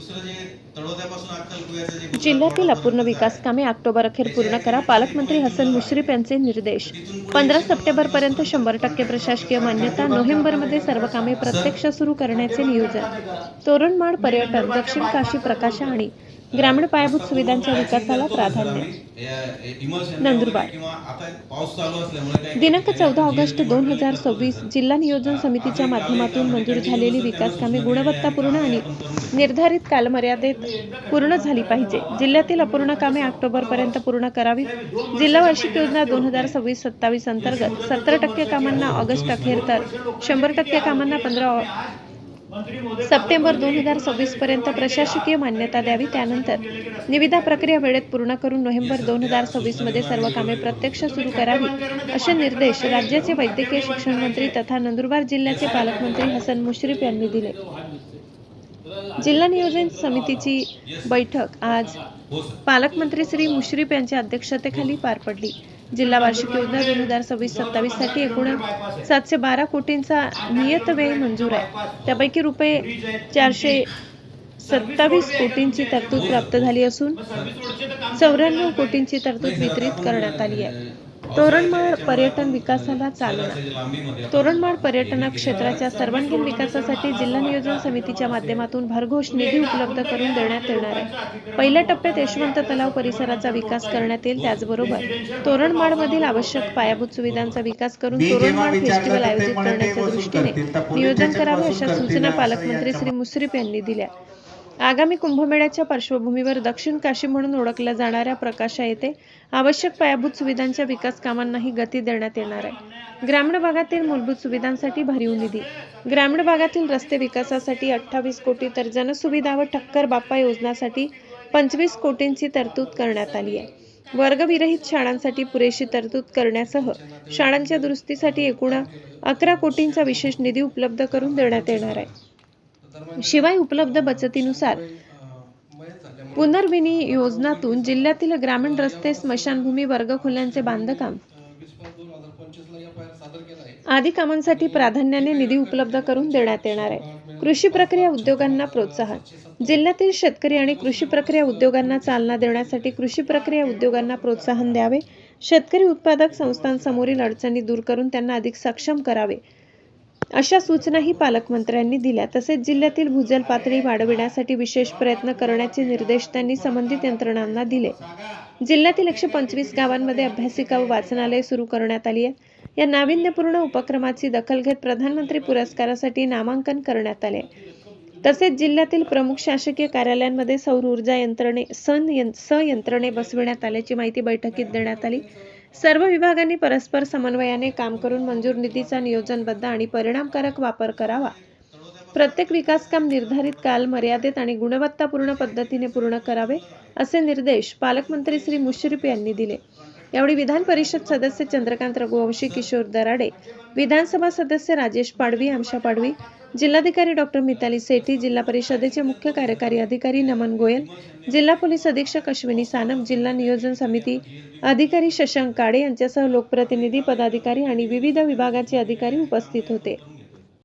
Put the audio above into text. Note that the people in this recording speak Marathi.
दुसरं जे तळोद्यापासून अक्कलकुव्याचं जे गुजरात जिल्ह्यातील बॉर्डर अपूर्ण पर्यंत विकास कामे ऑक्टोबर अखेर पूर्ण करा. पालकमंत्री हसन मुश्रीफ यांचे निर्देश. तिथून पुढे 15 शिमोगा सप्टेंबरपर्यंत बंदोबस्त 100% प्रशासकीय मान्यता. नोव्हेंबरमध्ये सर्व कामे प्रत्यक्ष सुरू करण्याचे नियोजन. जर तोरणमाळ पर्यटन, दक्षिण काशी प्रकाशा आणि ग्रामीण पायाभूत सुविधांच्या विकासाला प्राधान्य. नंदुरबार पाऊस चालू असल्यामुळे काही काही दिनांक ठिकाणी 14 आपण ऑगस्ट जीरणी म्हटलं तरी चालतं 2026 सर. जिल्हा नियोजन समितीच्या अजून काही माध्यमातून आपले मंजूर कॅन्टीन झालेली बसेल त्यांना विकास कामे सूचना दिलेल्या आहेत. गुणवत्तापूर्ण कामही आणि आपण करून घेतली. निर्धारित कालमर्यादेत पूर्ण झाली पाहिजे. जिल्ह्यातील अपूर्ण कामे ऑक्टोबरपर्यंत पूर्ण करावीत. जिल्हा वार्षिक योजना 2026-27 अंतर्गत 70% कामांना ऑगस्ट अखेर तर 100% कामांना 15 सप्टेंबर 2026 पर्यंत प्रशासकीय मान्यता द्यावी. त्यानंतर निविदा प्रक्रिया वेळेत पूर्ण करून नोव्हेंबर 2026 मध्ये सर्व कामे प्रत्यक्ष सुरू करावी, असे निर्देश राज्याचे वैद्यकीय शिक्षण मंत्री तथा नंदुरबार जिल्ह्याचे पालकमंत्री हसन मुश्रीफ यांनी दिले. जिल्हा नियोजन समितीची बैठक आज पालकमंत्री श्री मुश्रीफ यांच्या अध्यक्षतेखाली पार पडली. जिल्हा वार्षिक योजना 2026-27 साठी एकूण 712 कोटींचा नियत व्यय मंजूर आहे. त्यापैकी ₹427 कोटींची तरतूद प्राप्त झाली असून 94 कोटींची तरतूद वितरित करण्यात आली आहे. तोरणमाळ पर्यटन विकासाला चालना. तोरणमाळ पर्यटन क्षेत्राच्या सर्वांगीण विकासासाठी जिल्हा नियोजन समितीच्या माध्यमातून भरघोस निधी उपलब्ध करून देण्यात येणार आहे. पहिल्या टप्प्यात यशवंत तलाव परिसराचा विकास करण्यात येईल. त्याचबरोबर तोरणमाळमधील आवश्यक पायाभूत सुविधांचा विकास करून तोरणमाळ फेस्टिवल आयोजित करण्याच्या दृष्टीने नियोजन करावे, अशा सूचना पालकमंत्री श्री मुश्रीफ यांनी दिल्या. आगामी कुंभमेळ्याच्या पार्श्वभूमीवर दक्षिण काशी म्हणून ओळखल्या जाणाऱ्या प्रकाशा येथे आवश्यक पायाभूत सुविधांच्या विकास कामांनाही गती देण्यात येणार आहे. ग्रामीण भागातील मूलभूत सुविधांसाठी भरीव निधी. ग्रामीण भागातील रस्ते विकासासाठी 28 कोटी तर जनसुविधा व ठक्कर बाप्पा योजनासाठी 25 कोटींची तरतूद करण्यात आली आहे. वर्गविरहित शाळांसाठी पुरेशी तरतूद करण्यासह शाळांच्या दुरुस्तीसाठी एकूण 11 कोटींचा विशेष निधी उपलब्ध करून देण्यात येणार आहे. शिवाय उपलब्ध बचतीनुसार पुनर्विनियोजनातून जिल्ह्यातील ग्रामीण रस्ते, स्मशानभूमी, वर्गखोल्यांचे बांधकाम आदी कामांसाठी प्राधान्याने निधी उपलब्ध करून देण्यात येणार आहे. कृषी प्रक्रिया उद्योगांना प्रोत्साहन. जिल्ह्यातील शेतकरी आणि कृषी प्रक्रिया उद्योगांना चालना देण्यासाठी कृषी प्रक्रिया उद्योगांना प्रोत्साहन द्यावे. शेतकरी उत्पादक संस्थांसमोरील अडचणी दूर करून त्यांना अधिक सक्षम करावे, अशा सूचनाही पालकमंत्र्यांनी दिल्या. तसेच जिल्ह्यातील भूजल पातळी वाढविण्यासाठी विशेष प्रयत्न करण्याचे निर्देश त्यांनी संबंधित यंत्रणांना दिले. जिल्ह्यातील 125 गावांमध्ये अभ्यासिका व वाचनालय सुरू करण्यात आली आहे. या नाविन्यपूर्ण उपक्रमाची दखल घेत प्रधानमंत्री पुरस्कारासाठी नामांकन करण्यात आले. तसेच जिल्ह्यातील प्रमुख शासकीय कार्यालयांमध्ये सौर ऊर्जा संयंत्रणे बसविण्यात आल्याची माहिती बैठकीत देण्यात आली. सर्व विभागांनी परस्पर समन्वयाने काम करून मंजूर निधीचा नियोजनबद्ध आणि परिणामकारक वापर करावा. प्रत्येक विकास काम निर्धारित काल मर्यादेत आणि गुणवत्तापूर्ण पद्धतीने पूर्ण करावे, असे निर्देश पालकमंत्री श्री मुश्रीफ यांनी दिले. यावेळी विधान परिषद सदस्य चंद्रकांत रघुवंशी, किशोर दराडे, विधानसभा सदस्य राजेश पाडवी, आमशा पाडवी, जिल्हाधिकारी डॉक्टर मिताली सेठी, जिल्हा परिषदेचे मुख्य कार्यकारी अधिकारी नमन गोयल, जिल्हा पोलीस अधीक्षक अश्विनी सानप, जिल्हा नियोजन समिती अधिकारी शशांक काळे यांच्यासह लोकप्रतिनिधी, पदाधिकारी आणि विविध विभागाचे अधिकारी उपस्थित होते.